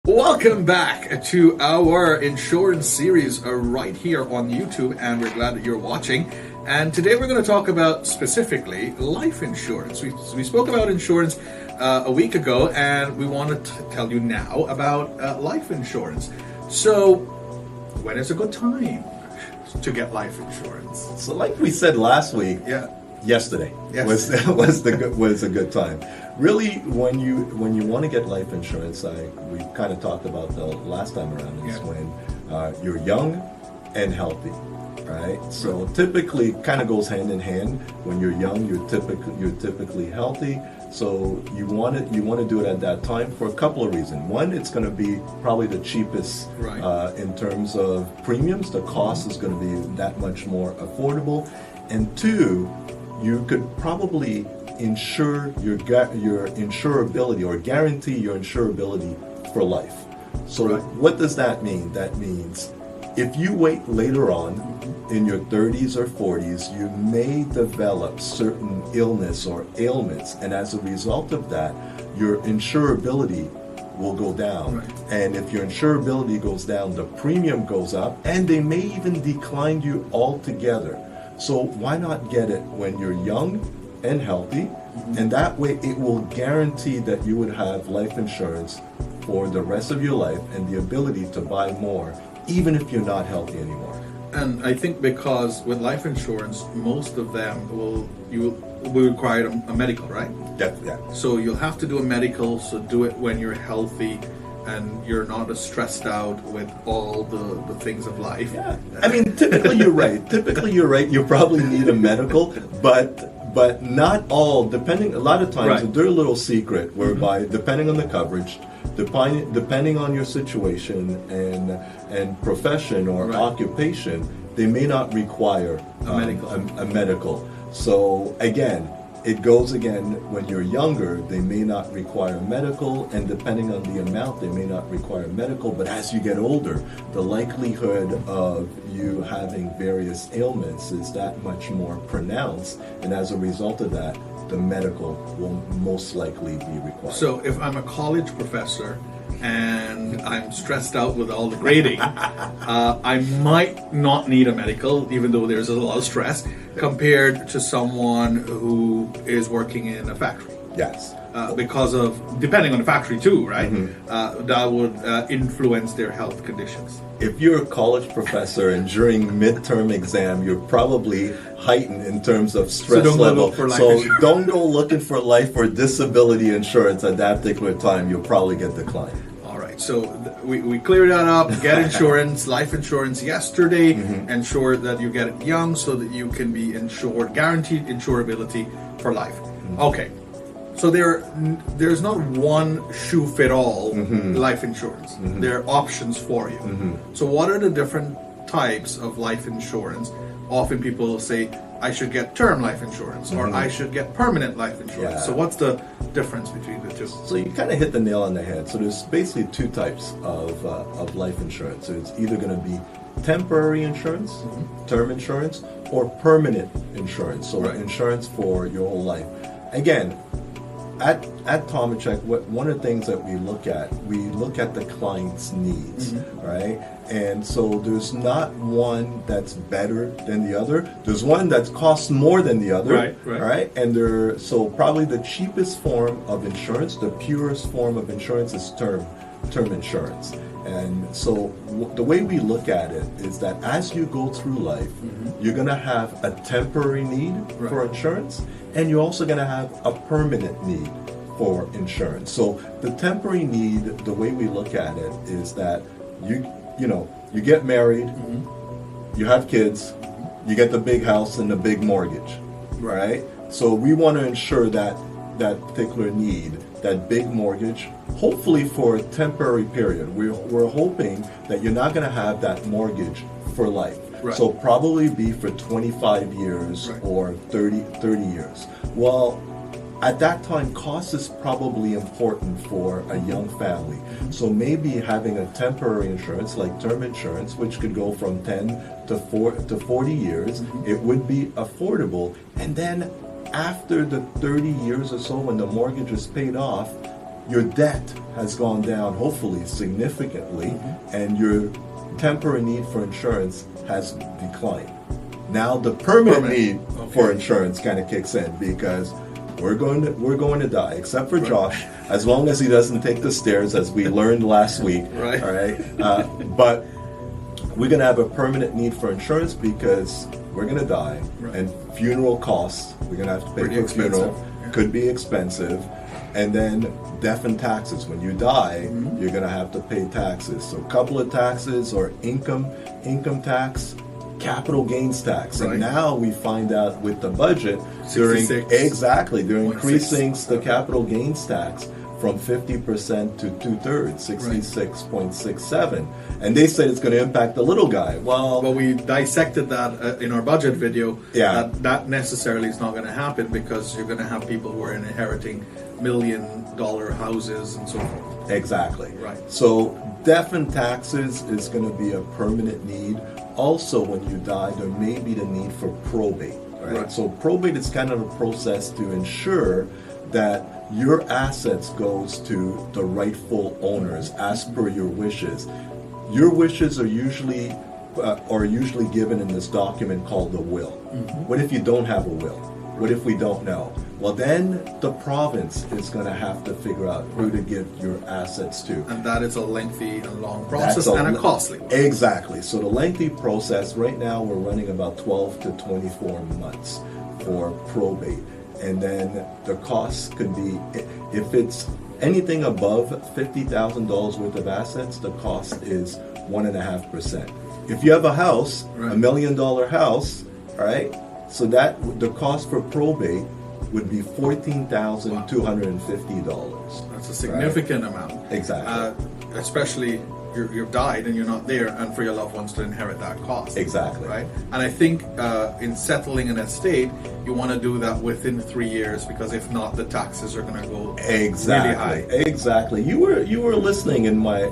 Welcome back to our insurance series right here on YouTube, and we're glad that you're watching. And today we're going to talk about specifically life insurance. We spoke about insurance a week ago, and we want to tell you now about life insurance. So, when is a good time to get life insurance? So, like we said last week, yesterday was a good time. Really, when you want to get life insurance, we kind of talked about the last time around, is when you're young and healthy, right? So typically, kind of goes hand in hand. When you're young, you're typically healthy. So you want to do it at that time for a couple of reasons. One, it's going to be probably the cheapest in terms of premiums. The cost is going to be that much more affordable. And two, you could probably insure your insurability, or guarantee your insurability for life. So what does that mean? That means if you wait later on in your 30s or 40s, you may develop certain illness or ailments, and as a result of that, your insurability will go down. And if your insurability goes down, the premium goes up, and they may even decline you altogether. So why not get it when you're young and healthy, and that way it will guarantee that you would have life insurance for the rest of your life and the ability to buy more, even if you're not healthy anymore. And I think because with life insurance, most of them will require a medical, right? Yeah. So you'll have to do a medical, so do it when you're healthy and you're not as stressed out with all the things of life. Yeah. I mean, typically you're right. You probably need a medical, but not all. Depending, a lot of times, there's a little secret whereby, depending on the coverage, depending on your situation and profession or occupation, they may not require a medical. So again, it goes when you're younger, they may not require medical, and depending on the amount, they may not require medical. But as you get older, the likelihood of you having various ailments is that much more pronounced, and as a result of that, the medical will most likely be required. So if I'm a college professor and I'm stressed out with all the grading, I might not need a medical, even though there's a lot of stress, compared to someone who is working in a factory. Yes. Because of, depending on the factory too, right? That would influence their health conditions. If you're a college professor and during midterm exam, you're probably heightened in terms of stress level. So don't go looking for life or disability insurance at that particular time. You'll probably get declined. All right. So we clear that up. Get insurance, life insurance yesterday. Ensure that you get it young so that you can be insured, guaranteed insurability for life. Okay. So there's not one shoe fit all life insurance. There are options for you. So what are the different types of life insurance? Often people say, I should get term life insurance, or I should get permanent life insurance. Yeah. So what's the difference between the two? So you kind of hit the nail on the head. So there's basically two types of life insurance. So it's either going to be temporary insurance, term insurance, or permanent insurance. So insurance for your whole life. Again, at Tomachek, one of the things that we look at the client's needs, right? And so there's not one that's better than the other. There's one that costs more than the other, right? And so probably the cheapest form of insurance, the purest form of insurance, is term insurance. And so the way we look at it is that as you go through life, you're going to have a temporary need for insurance, and you're also going to have a permanent need for insurance. So the temporary need, the way we look at it, is that you get married, you have kids, you get the big house and the big mortgage, right? So we want to ensure that particular need, that big mortgage, hopefully for a temporary period. We're hoping that you're not going to have that mortgage for life. So probably be for 25 years or 30 years. Well, at that time, cost is probably important for a young family. So maybe having a temporary insurance like term insurance, which could go from 10 to 40 years, it would be affordable. And then after the 30 years or so, when the mortgage is paid off, your debt has gone down, hopefully significantly, and your temporary need for insurance has declined. Now the permanent need for insurance kind of kicks in, because we're going to die, except for Josh, as long as he doesn't take the stairs, as we learned last week. Right. All right. But we're going to have a permanent need for insurance because we're going to die, and funeral costs, we're going to have to pay for funeral, could be expensive, and then death and taxes. When you die, you're going to have to pay taxes. So a couple of taxes, or income tax, capital gains tax. And now we find out with the budget, they're increasing the capital gains tax from 50% to 2/3, 66.67. And they said it's going to impact the little guy. Well, we dissected that in our budget video. Yeah. That necessarily is not going to happen, because you're going to have people who are inheriting $1 million houses and so forth. Exactly. Right. So death and taxes is going to be a permanent need. Also, when you die, there may be the need for probate. Right? So probate is kind of a process to ensure that your assets goes to the rightful owners as per your wishes. Your wishes are usually given in this document called the will. What if you don't have a will? What if we don't know? Well, then the province is going to have to figure out who to give your assets to. And that is a lengthy and long process, and a costly one. Exactly. So the lengthy process, right now we're running about 12 to 24 months for probate. And then the costs could be, if it's anything above $50,000 worth of assets, the cost is 1.5%. If you have a house, $1 million house, all right, so that the cost for probate would be $14,250. That's a significant amount. Exactly. Especially you've died and you're not there, and for your loved ones to inherit that cost. Exactly. Right. And I think in settling an estate, you want to do that within 3 years, because if not, the taxes are going to go really high. Exactly. You were listening in my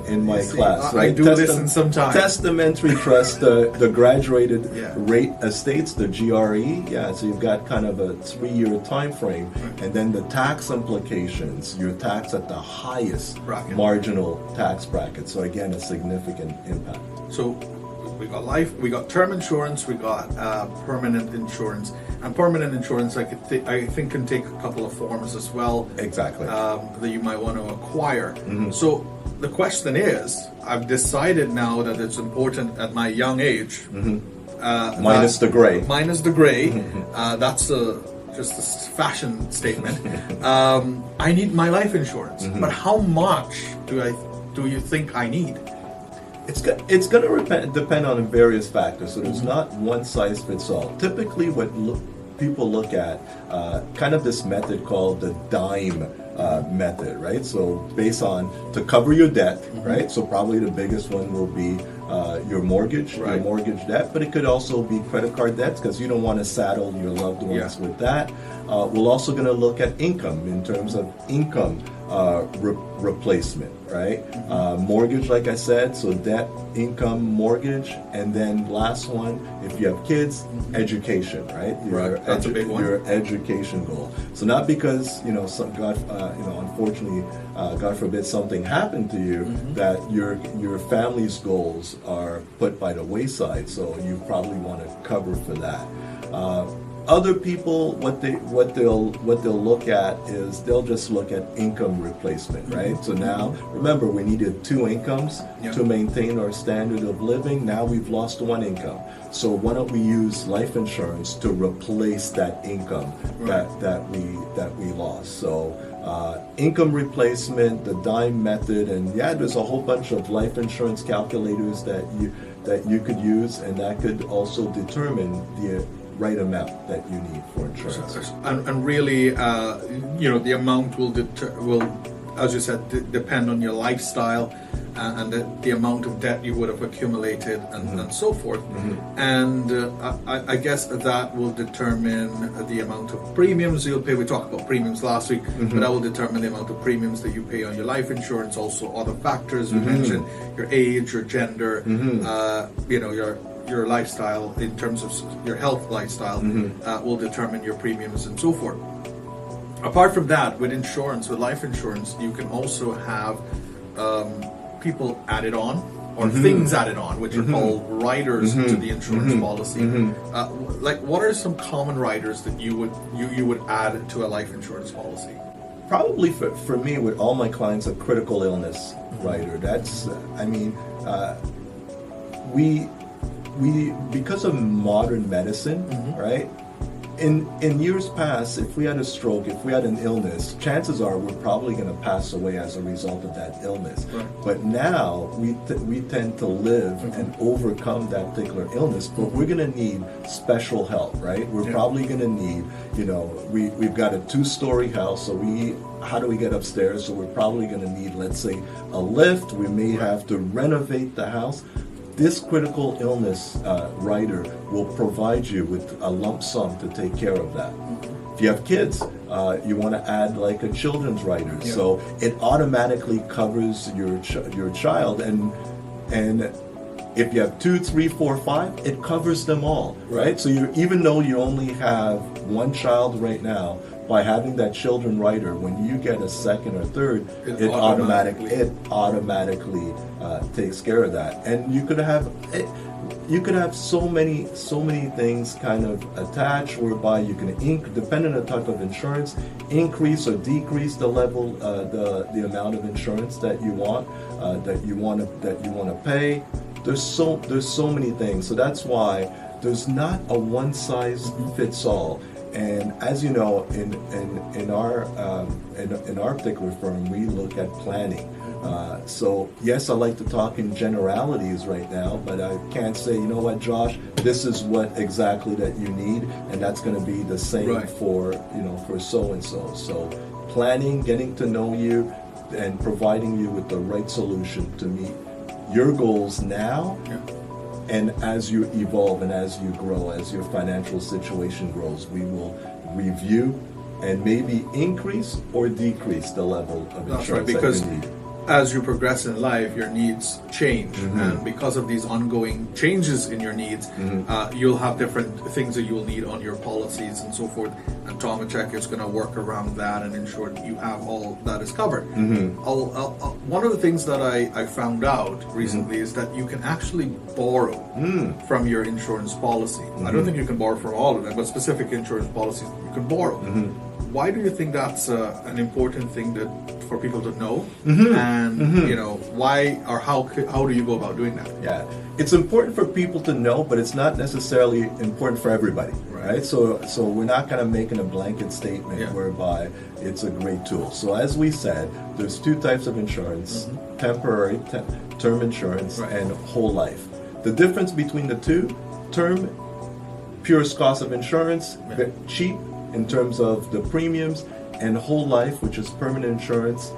class. Right? I do listen sometimes. Testamentary trust, the graduated rate estates, the GRE. Yeah. So you've got kind of a 3-year time frame, and then the tax implications. You're taxed at the highest marginal tax bracket. So again, a significant impact. So we got life, we got term insurance, we got permanent insurance, and permanent insurance I think can take a couple of forms as well. Exactly. That you might want to acquire. So the question is, I've decided now that it's important at my young age. Minus the gray. Minus the gray. That's just a fashion statement. I need my life insurance, but how much do you think I need? It's going to depend on various factors. So there's not one size fits all. Typically, what people look at, kind of this method called the DIME method, right? So based on to cover your debt, right? So probably the biggest one will be your mortgage, your mortgage debt, but it could also be credit card debts, because you don't want to saddle your loved ones with that. We're also going to look at income in terms of income replacement, right? Mortgage, like I said, so debt, income, mortgage, and then last one, if you have kids, education, right? That's a big one. Your education goal. So not because unfortunately, God forbid something happened to you, that your family's goals are put by the wayside. So you probably want to cover for that. Other people, what they'll look at is they'll just look at income replacement, right? So now, remember, we needed 2 incomes to maintain our standard of living. Now we've lost 1 income. So why don't we use life insurance to replace that income that we lost? So income replacement, the DIME method, and there's a whole bunch of life insurance calculators that you could use, and that could also determine the right amount that you need for insurance. And really, the amount will as you said, depend on your lifestyle and the amount of debt you would have accumulated and so forth. And I guess that will determine the amount of premiums you'll pay. We talked about premiums last week, but that will determine the amount of premiums that you pay on your life insurance. Also, other factors we mentioned: your age, your gender, your lifestyle in terms of your health lifestyle will determine your premiums and so forth. Apart from that, with insurance, with life insurance, you can also have people added on or things added on, which are called riders to the insurance policy. Like, what are some common riders that you would add to a life insurance policy? Probably for me, with all my clients, a critical illness rider. That's, we because of modern medicine, right? In years past, if we had a stroke, if we had an illness, chances are we're probably going to pass away as a result of that illness. Right. But now we tend to live and overcome that particular illness, but we're going to need special help, right? We're probably going to need, we've got a 2-story house, so how do we get upstairs? So we're probably going to need, let's say, a lift. We may have to renovate the house. This critical illness rider will provide you with a lump sum to take care of that. If you have kids, you want to add like a children's rider, so it automatically covers your child, and if you have 2, 3, 4, 5, it covers them all, right? So even though you only have one child right now, by having that children rider, when you get a second or third, it automatically takes care of that. And you could have so many things kind of attached, whereby you can depending on the type of insurance, increase or decrease the level, the amount of insurance that you want to pay. There's so many things. So that's why there's not a one size fits all. And as you know, in our particular firm, we look at planning. So yes, I like to talk in generalities right now, but I can't say, you know what, Josh, this is what exactly that you need, and that's going to be the same for so and so. So planning, getting to know you, and providing you with the right solution to meet your goals now. And as you evolve and as you grow, as your financial situation grows, we will review and maybe increase or decrease the level of insurance that you need. As you progress in life, your needs change, and because of these ongoing changes in your needs, you'll have different things that you'll need on your policies and so forth. And Tomachek is going to work around that and ensure that you have all that is covered. One of the things that I found out recently is that you can actually borrow from your insurance policy. I don't think you can borrow from all of them, but specific insurance policies you can borrow. Why do you think that's an important thing for people to know? And why or how do you go about doing that? Yeah, it's important for people to know, but it's not necessarily important for everybody, right? So we're not kind of making a blanket statement whereby it's a great tool. So as we said, there's 2 types of insurance: temporary term insurance and whole life. The difference between the two: term, purest cost of insurance, cheap in terms of the premiums, and whole life, which is permanent insurance,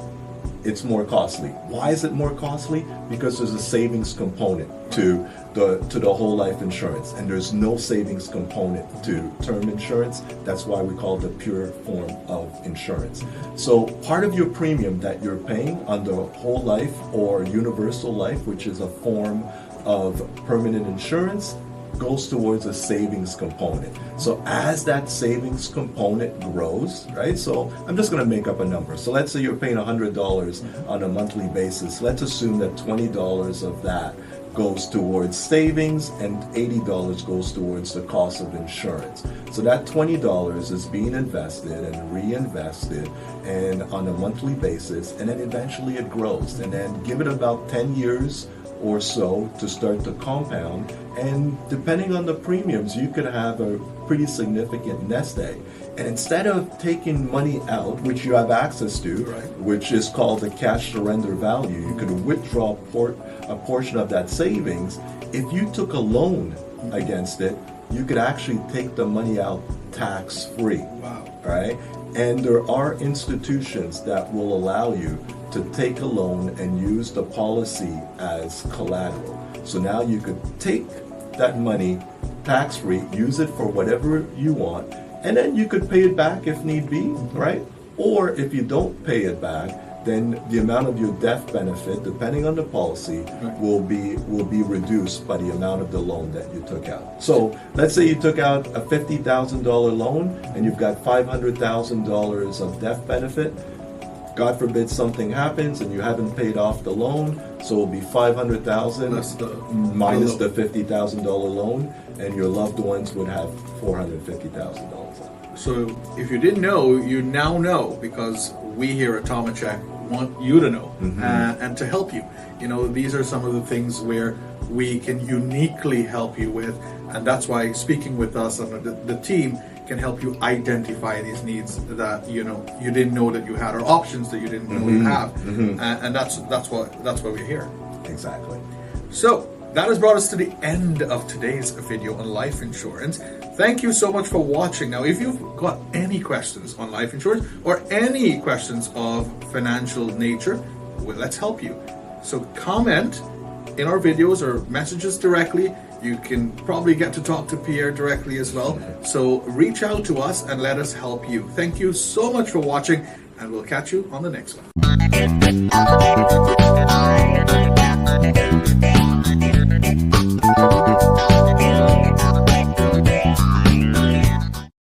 it's more costly. Why is it more costly? Because there's a savings component to the whole life insurance, and there's no savings component to term insurance. That's why we call it the pure form of insurance. So part of your premium that you're paying under whole life or universal life, which is a form of permanent insurance, goes towards a savings component. So as that savings component grows, right? So I'm just going to make up a number. So let's say you're paying $100 on a monthly basis. Let's assume that $20 of that goes towards savings and $80 goes towards the cost of insurance. So that $20 is being invested and reinvested and on a monthly basis, and then eventually it grows. And then give it about 10 years or so to start to compound, and depending on the premiums, you could have a pretty significant nest egg. And instead of taking money out, which you have access to, which is called the cash surrender value, you could withdraw a portion of that savings. If you took a loan against it, you could actually take the money out tax-free. Wow. Right? And there are institutions that will allow you to take a loan and use the policy as collateral. So now you could take that money tax-free, use it for whatever you want, and then you could pay it back if need be, right? Or if you don't pay it back, then the amount of your death benefit, depending on the policy, will be reduced by the amount of the loan that you took out. So let's say you took out a $50,000 loan and you've got $500,000 of death benefit. God forbid something happens and you haven't paid off the loan, so it'll be $500,000 minus the $50,000 loan, and your loved ones would have $450,000. So if you didn't know, you now know, because we here at Tomacheck want you to know and to help you. You know, these are some of the things where we can uniquely help you with, and that's why speaking with us and the team can help you identify these needs that you didn't know that you had, or options that you didn't know you have, and that's why we're here. Exactly. So that has brought us to the end of today's video on life insurance. Thank you so much for watching. Now, if you've got any questions on life insurance or any questions of financial nature, well, let's help you. So comment in our videos or messages directly. You can probably get to talk to Pierre directly as well. So reach out to us and let us help you. Thank you so much for watching, and we'll catch you on the next one.